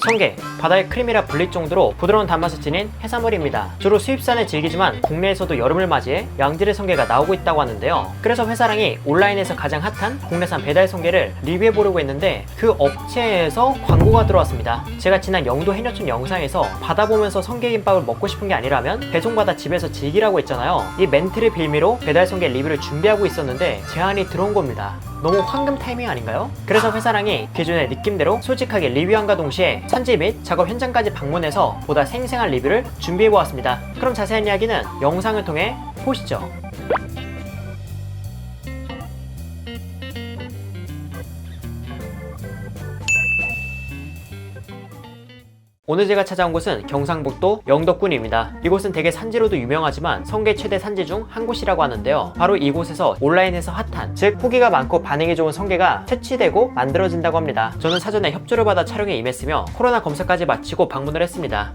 성게, 바다의 크림이라 불릴 정도로 부드러운 단맛을 지닌 해산물입니다. 주로 수입산을 즐기지만 국내에서도 여름을 맞이해 양질의 성게가 나오고 있다고 하는데요. 그래서 회사랑이 온라인에서 가장 핫한 국내산 배달 성게를 리뷰해보려고 했는데 그 업체에서 광고가 들어왔습니다. 제가 지난 영도 해녀촌 영상에서 바다 보면서 성게김밥을 먹고 싶은 게 아니라면 배송받아 집에서 즐기라고 했잖아요. 이 멘트를 빌미로 배달 성게 리뷰를 준비하고 있었는데 제안이 들어온 겁니다. 너무 황금 타이밍 아닌가요? 그래서 회사랑이 기존의 느낌대로 솔직하게 리뷰함과 동시에 산지 및 작업 현장까지 방문해서 보다 생생한 리뷰를 준비해보았습니다. 그럼 자세한 이야기는 영상을 통해 보시죠. 오늘 제가 찾아온 곳은 경상북도 영덕군입니다. 이곳은 되게 산지로도 유명하지만 성게 최대 산지 중 한 곳이라고 하는데요. 바로 이곳에서 온라인에서 핫한, 즉 후기가 많고 반응이 좋은 성게가 채취되고 만들어진다고 합니다. 저는 사전에 협조를 받아 촬영에 임했으며 코로나 검사까지 마치고 방문을 했습니다.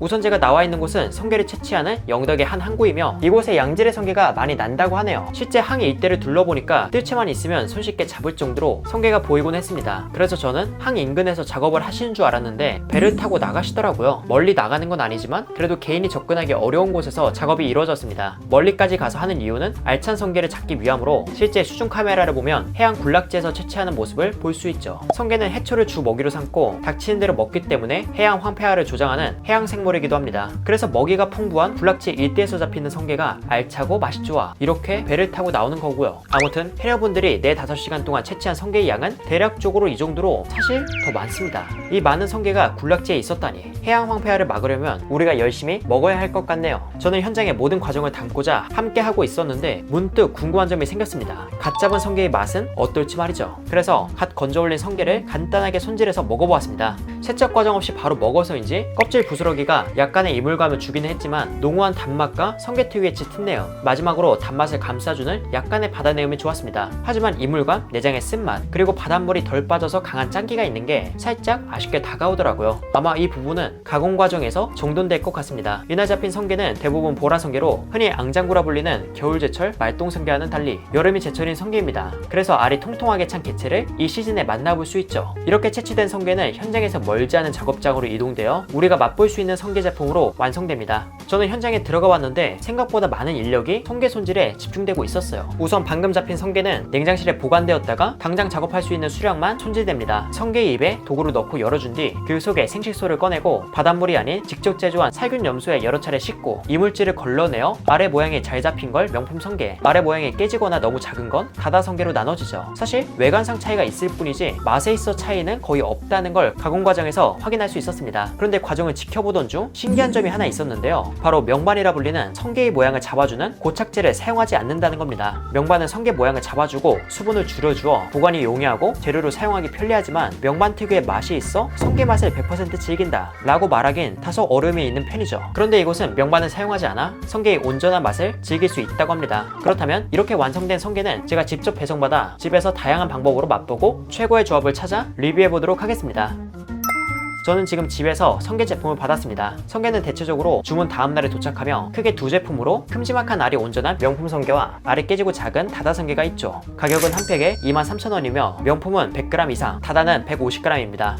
우선 제가 나와 있는 곳은 성게를 채취하는 영덕의 한 항구이며 이곳에 양질의 성게가 많이 난다고 하네요. 실제 항의 일대를 둘러보니까 뜰채만 있으면 손쉽게 잡을 정도로 성게가 보이곤 했습니다. 그래서 저는 항 인근에서 작업을 하시는 줄 알았는데 배를 타고 나가시더라고요. 멀리 나가는 건 아니지만 그래도 개인이 접근하기 어려운 곳에서 작업이 이루어졌습니다. 멀리까지 가서 하는 이유는 알찬 성게를 잡기 위함으로 실제 수중 카메라를 보면 해안 군락지에서 채취하는 모습을 볼 수 있죠. 성게는 해초를 주 먹이로 삼고 닥치는 대로 먹기 때문에 해양 황폐화를 조장하는 해양 생물 이기도 합니다. 그래서 먹이가 풍부한 군락지 일대에서 잡히는 성게가 알차고 맛이 좋아 이렇게 배를 타고 나오는 거고요. 아무튼 해녀분들이 4-5시간 동안 채취한 성게의 양은 대략적으로 이 정도로 사실 더 많습니다. 이 많은 성게가 군락지에 있었다니 해양 황폐화를 막으려면 우리가 열심히 먹어야 할 것 같네요. 저는 현장의 모든 과정을 담고자 함께 하고 있었는데 문득 궁금한 점이 생겼습니다. 갓 잡은 성게의 맛은 어떨지 말이죠. 그래서 갓 건져 올린 성게를 간단하게 손질해서 먹어보았습니다. 세척 과정 없이 바로 먹어서인지 껍질 부스러기가 약간의 이물감을 주기는 했지만 농후한 단맛과 성게 특유의 짙은내용, 마지막으로 단맛을 감싸주는 약간의 바다 내음이 좋았습니다. 하지만 이물감, 내장의 쓴맛, 그리고 바닷물이 덜 빠져서 강한 짠기가 있는 게 살짝 아쉽게 다가오더라고요. 아마 이 부분은 가공 과정에서 정돈될 것 같습니다. 이날 잡힌 성게는 대부분 보라 성게로 흔히 앙장구라 불리는 겨울제철 말똥 성게와는 달리 여름이 제철인 성게입니다. 그래서 알이 통통하게 찬 개체를 이 시즌에 만나볼 수 있죠. 이렇게 채취된 성게는 현장에서 멀지 않은 작업장으로 이동되어 우리가 맛볼 수 있는 성게 제품으로 완성됩니다. 저는 현장에 들어가 봤는데 생각보다 많은 인력이 성게 손질에 집중되고 있었어요. 우선 방금 잡힌 성게는 냉장실에 보관되었다가 당장 작업할 수 있는 수량만 손질됩니다. 성게 입에 도구를 넣고 열어준 뒤 그 속에 생식소를 꺼내고 바닷물이 아닌 직접 제조한 살균 염소에 여러 차례 씻고 이물질을 걸러내어 알의 모양이 잘 잡힌 걸 명품 성게, 알의 모양이 깨지거나 너무 작은 건 가다 성게로 나눠지죠. 사실 외관상 차이가 있을 뿐이지 맛에 있어 차이는 거의 없다는 걸 가공 과정에서 확인할 수 있었습니다. 그런데 과정을 지켜보던 중 신기한 점이 하나 있었는데요. 바로 명반이라 불리는 성게의 모양을 잡아주는 고착제를 사용하지 않는다는 겁니다. 명반은 성게 모양을 잡아주고 수분을 줄여주어 보관이 용이하고 재료로 사용하기 편리하지만 명반 특유의 맛이 있어 성게 맛을 100% 즐긴다 라고 말하긴 다소 어려움이 있는 편이죠. 그런데 이곳은 명반을 사용하지 않아 성게의 온전한 맛을 즐길 수 있다고 합니다. 그렇다면 이렇게 완성된 성게는 제가 직접 배송받아 집에서 다양한 방법으로 맛보고 최고의 조합을 찾아 리뷰해보도록 하겠습니다. 저는 지금 집에서 성게 제품을 받았습니다. 성게는 대체적으로 주문 다음날에 도착하며 크게 두 제품으로 큼지막한 알이 온전한 명품 성게와 알이 깨지고 작은 다다 성게가 있죠. 가격은 한 팩에 23,000원이며 명품은 100g 이상, 다다는 150g입니다.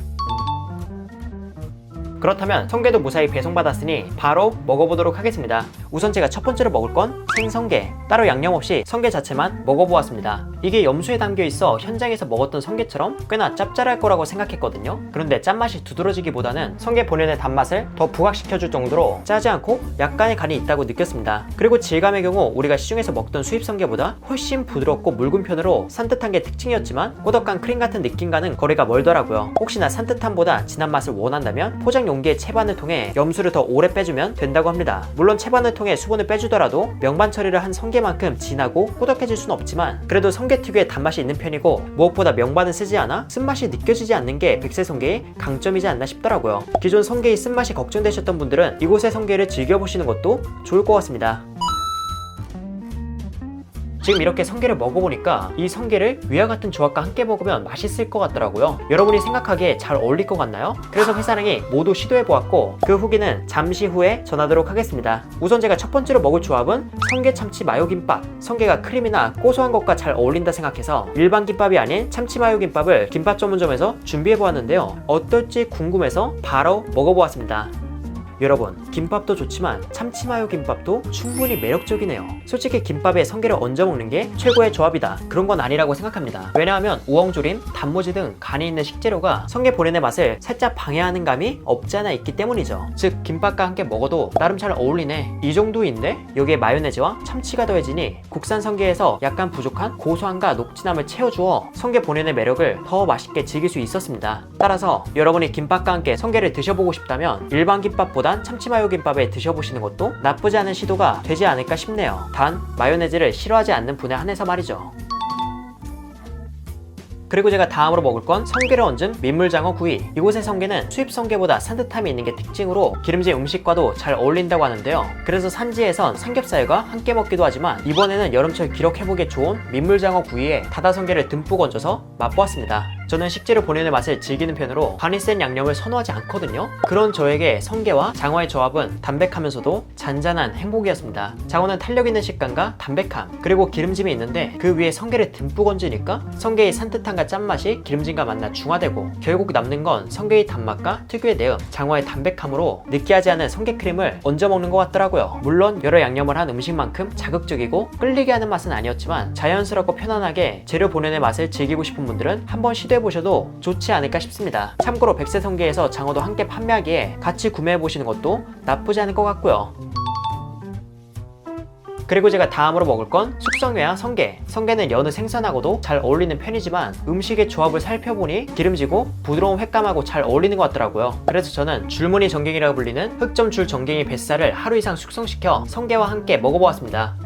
그렇다면 성게도 무사히 배송받았으니 바로 먹어보도록 하겠습니다. 우선 제가 첫 번째로 먹을 건 생성게. 따로 양념 없이 성게 자체만 먹어보았습니다. 이게 염수에 담겨 있어 현장에서 먹었던 성게처럼 꽤나 짭짤할 거라고 생각했거든요. 그런데 짠맛이 두드러지기보다는 성게 본연의 단맛을 더 부각시켜줄 정도로 짜지 않고 약간의 간이 있다고 느꼈습니다. 그리고 질감의 경우 우리가 시중에서 먹던 수입 성게보다 훨씬 부드럽고 묽은 편으로 산뜻한 게 특징이었지만 꾸덕한 크림 같은 느낌과는 거리가 멀더라고요. 혹시나 산뜻함보다 진한 맛을 원한다면 포장 용기의 채반을 통해 염수를 더 오래 빼주면 된다고 합니다. 물론 채반을 통해 수분을 빼주더라도 명반 처리를 한 성게만큼 진하고 꾸덕해질 순 없지만 그래도 성게 특유의 단맛이 있는 편이고 무엇보다 명반을 쓰지 않아 쓴맛이 느껴지지 않는 게 백세 성게의 강점이지 않나 싶더라고요. 기존 성게의 쓴맛이 걱정되셨던 분들은 이곳의 성게를 즐겨보시는 것도 좋을 것 같습니다. 지금 이렇게 성게를 먹어보니까 이 성게를 위와 같은 조합과 함께 먹으면 맛있을 것 같더라고요. 여러분이 생각하기에 잘 어울릴 것 같나요? 그래서 회사랑이 모두 시도해보았고 그 후기는 잠시 후에 전하도록 하겠습니다. 우선 제가 첫 번째로 먹을 조합은 성게 참치 마요 김밥. 성게가 크림이나 고소한 것과 잘 어울린다 생각해서 일반 김밥이 아닌 참치 마요 김밥을 김밥 전문점에서 준비해보았는데요. 어떨지 궁금해서 바로 먹어보았습니다. 여러분, 김밥도 좋지만 참치마요 김밥도 충분히 매력적이네요. 솔직히 김밥에 성게를 얹어 먹는 게 최고의 조합이다, 그런 건 아니라고 생각합니다. 왜냐하면 우엉조림, 단무지 등 간이 있는 식재료가 성게 본연의 맛을 살짝 방해하는 감이 없지 않아 있기 때문이죠. 즉 김밥과 함께 먹어도 나름 잘 어울리네, 이 정도인데 여기에 마요네즈와 참치가 더해지니 국산 성게에서 약간 부족한 고소함과 녹진함을 채워주어 성게 본연의 매력을 더 맛있게 즐길 수 있었습니다. 따라서 여러분이 김밥과 함께 성게를 드셔보고 싶다면 일반 김밥보다 참치마요 김밥에 드셔보시는 것도 나쁘지 않은 시도가 되지 않을까 싶네요. 단 마요네즈를 싫어하지 않는 분에 한해서 말이죠. 그리고 제가 다음으로 먹을 건 성게를 얹은 민물장어 구이. 이곳의 성게는 수입 성게보다 산뜻함이 있는 게 특징으로 기름진 음식과도 잘 어울린다고 하는데요. 그래서 산지에선 삼겹살과 함께 먹기도 하지만 이번에는 여름철 기록해보기에 좋은 민물장어 구이에 다다 성게를 듬뿍 얹어서 맛보았습니다. 저는 식재료 본연의 맛을 즐기는 편으로 간이 센 양념을 선호하지 않거든요. 그런 저에게 성게와 장어의 조합은 담백하면서도 잔잔한 행복이었습니다. 장어는 탄력 있는 식감과 담백함, 그리고 기름짐이 있는데 그 위에 성게를 듬뿍 얹으니까 성게의 산뜻함과 짠맛이 기름짐과 만나 중화되고 결국 남는 건 성게의 단맛과 특유의 내음, 장어의 담백함으로 느끼하지 않은 성게 크림을 얹어 먹는 것 같더라고요. 물론 여러 양념을 한 음식만큼 자극적이고 끌리게 하는 맛은 아니었지만 자연스럽고 편안하게 재료 본연의 맛을 즐기고 싶은 분들은 한번 시도해보셔도 좋지 않을까 싶습니다. 참고로 백세성게에서 장어도 함께 판매하기에 같이 구매해보시는 것도 나쁘지 않을 것 같고요. 그리고 제가 다음으로 먹을 건 숙성회와 성게. 성게는 여느 생선하고도 잘 어울리는 편이지만 음식의 조합을 살펴보니 기름지고 부드러운 횟감하고 잘 어울리는 것 같더라고요. 그래서 저는 줄무늬 전갱이라고 불리는 흑점줄 전갱이 뱃살을 하루 이상 숙성시켜 성게와 함께 먹어보았습니다.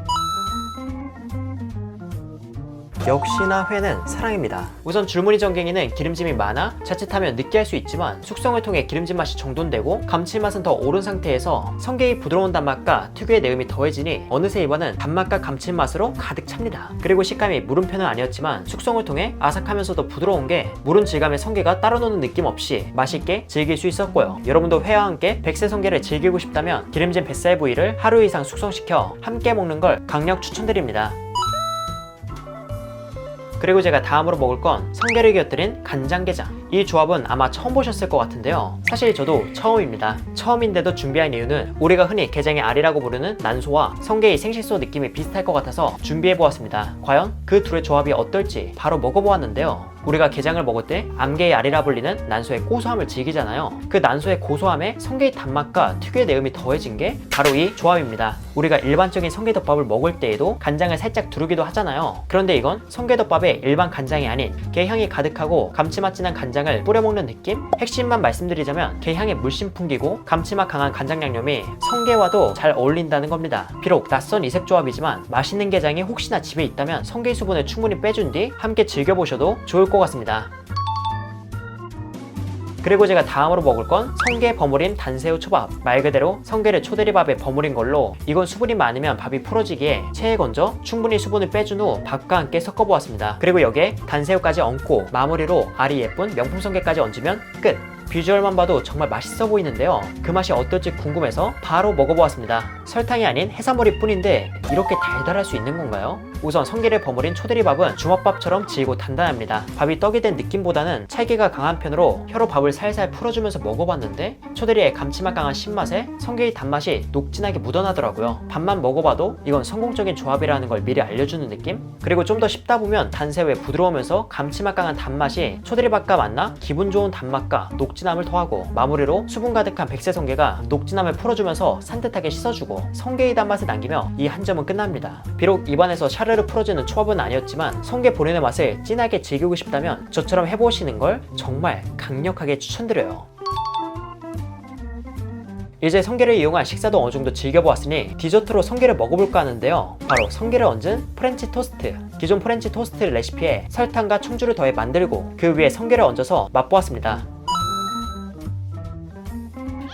역시나 회는 사랑입니다. 우선 줄무늬 전갱이는 기름짐이 많아 자칫하면 느끼할 수 있지만 숙성을 통해 기름진 맛이 정돈되고 감칠맛은 더 오른 상태에서 성게의 부드러운 단맛과 특유의 내음이 더해지니 어느새 입안은 단맛과 감칠맛으로 가득 찹니다. 그리고 식감이 무른 편은 아니었지만 숙성을 통해 아삭하면서도 부드러운 게 무른 질감의 성게가 따로 노는 느낌 없이 맛있게 즐길 수 있었고요. 여러분도 회와 함께 백세 성게를 즐기고 싶다면 기름진 뱃살 부위를 하루 이상 숙성시켜 함께 먹는 걸 강력 추천드립니다. 그리고 제가 다음으로 먹을 건 성게를 곁들인 간장게장. 이 조합은 아마 처음 보셨을 것 같은데요. 사실 저도 처음입니다. 처음인데도 준비한 이유는 우리가 흔히 게장의 알이라고 부르는 난소와 성게의 생식소 느낌이 비슷할 것 같아서 준비해보았습니다. 과연 그 둘의 조합이 어떨지 바로 먹어보았는데요. 우리가 게장을 먹을 때 암게의 알이라 불리는 난소의 고소함을 즐기잖아요. 그 난소의 고소함에 성게의 단맛과 특유의 내음이 더해진 게 바로 이 조합입니다. 우리가 일반적인 성게덮밥을 먹을 때에도 간장을 살짝 두르기도 하잖아요. 그런데 이건 성게덮밥에 일반 간장이 아닌 게향이 가득하고 감칠맛 진한 간장을 뿌려 먹는 느낌? 핵심만 말씀드리자면 게향에 물씬 풍기고 감칠맛 강한 간장 양념이 성게와도 잘 어울린다는 겁니다. 비록 낯선 이색 조합이지만 맛있는 게장이 혹시나 집에 있다면 성게 수분을 충분히 빼준 뒤 함께 즐겨보셔도 좋을 것 같습니다. 그리고 제가 다음으로 먹을 건 성게 버무린 단새우 초밥. 말 그대로 성게를 초대리밥에 버무린 걸로 이건 수분이 많으면 밥이 풀어지기에 체에 건져 충분히 수분을 빼준 후 밥과 함께 섞어보았습니다. 그리고 여기에 단새우까지 얹고 마무리로 알이 예쁜 명품 성게까지 얹으면 끝! 비주얼만 봐도 정말 맛있어 보이는데요. 그 맛이 어떨지 궁금해서 바로 먹어보았습니다. 설탕이 아닌 해산물일 뿐인데 이렇게 달달할 수 있는 건가요? 우선 성게를 버무린 초대리밥은 주먹밥처럼 질고 단단합니다. 밥이 떡이 된 느낌보다는 찰기가 강한 편으로 혀로 밥을 살살 풀어주면서 먹어봤는데 초대리의 감칠맛 강한 신맛에 성게의 단맛이 녹진하게 묻어나더라고요. 밥만 먹어봐도 이건 성공적인 조합이라는 걸 미리 알려주는 느낌? 그리고 좀 더 씹다 보면 단새우의 부드러우면서 감칠맛 강한 단맛이 초대리밥과 만나 기분 좋은 단맛과 녹진함을 더하고 마무리로 수분 가득한 백세 성게가 녹진함을 풀어주면서 산뜻하게 씻어주고 성게의 단맛을 남기며 이 한 점은 끝납니다. 비록 입안에서 샤르르 풀어지는 초밥은 아니었지만 성게 본연의 맛을 진하게 즐기고 싶다면 저처럼 해보시는 걸 정말 강력하게 추천드려요. 이제 성게를 이용한 식사도 어느 정도 즐겨보았으니 디저트로 성게를 먹어볼까 하는데요. 바로 성게를 얹은 프렌치 토스트. 기존 프렌치 토스트 레시피에 설탕과 청주를 더해 만들고 그 위에 성게를 얹어서 맛보았습니다.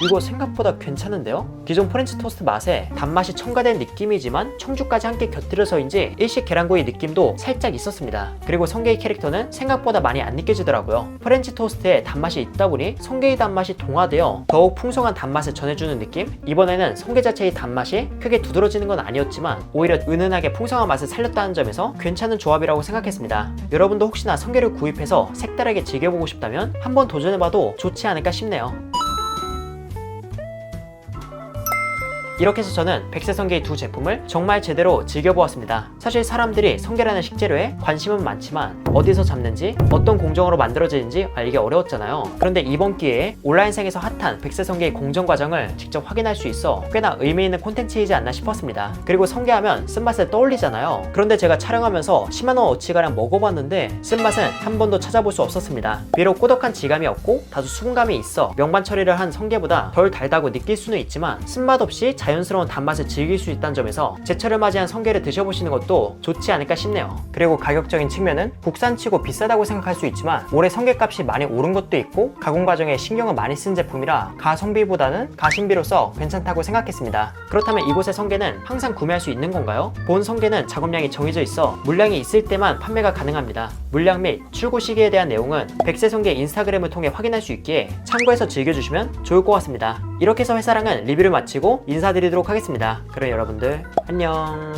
이거 생각보다 괜찮은데요? 기존 프렌치 토스트 맛에 단맛이 첨가된 느낌이지만 청주까지 함께 곁들여서인지 일식 계란구이 느낌도 살짝 있었습니다. 그리고 성게이 캐릭터는 생각보다 많이 안 느껴지더라고요. 프렌치 토스트에 단맛이 있다 보니 성게이 단맛이 동화되어 더욱 풍성한 단맛을 전해주는 느낌? 이번에는 성게 자체의 단맛이 크게 두드러지는 건 아니었지만 오히려 은은하게 풍성한 맛을 살렸다는 점에서 괜찮은 조합이라고 생각했습니다. 여러분도 혹시나 성게를 구입해서 색다르게 즐겨보고 싶다면 한번 도전해봐도 좋지 않을까 싶네요. 이렇게 해서 저는 백세성게의 두 제품을 정말 제대로 즐겨보았습니다. 사실 사람들이 성게라는 식재료에 관심은 많지만 어디서 잡는지 어떤 공정으로 만들어지는지 알기 어려웠잖아요. 그런데 이번 기회에 온라인상에서 핫한 백세성게의 공정 과정을 직접 확인할 수 있어 꽤나 의미 있는 콘텐츠이지 않나 싶었습니다. 그리고 성게하면 쓴맛을 떠올리잖아요. 그런데 제가 촬영하면서 10만원어치가량 먹어봤는데 쓴맛은 한 번도 찾아볼 수 없었습니다. 비록 꾸덕한 질감이 없고 다소 수분감이 있어 명반 처리를 한 성게보다 덜 달다고 느낄 수는 있지만 쓴맛 없이 자연스러운 단맛을 즐길 수 있다는 점에서 제철을 맞이한 성게를 드셔보시는 것도 좋지 않을까 싶네요. 그리고 가격적인 측면은 국산치고 비싸다고 생각할 수 있지만 올해 성게값이 많이 오른 것도 있고 가공 과정에 신경을 많이 쓴 제품이라 가성비보다는 가심비로서 괜찮다고 생각했습니다. 그렇다면 이곳의 성게는 항상 구매할 수 있는 건가요? 본 성게는 작업량이 정해져 있어 물량이 있을 때만 판매가 가능합니다. 물량 및 출고 시기에 대한 내용은 백세성게 인스타그램을 통해 확인할 수 있기에 참고해서 즐겨주시면 좋을 것 같습니다. 이렇게 해서 회사랑은 리뷰를 마치고 인사드리도록 하겠습니다. 그럼 여러분들 안녕.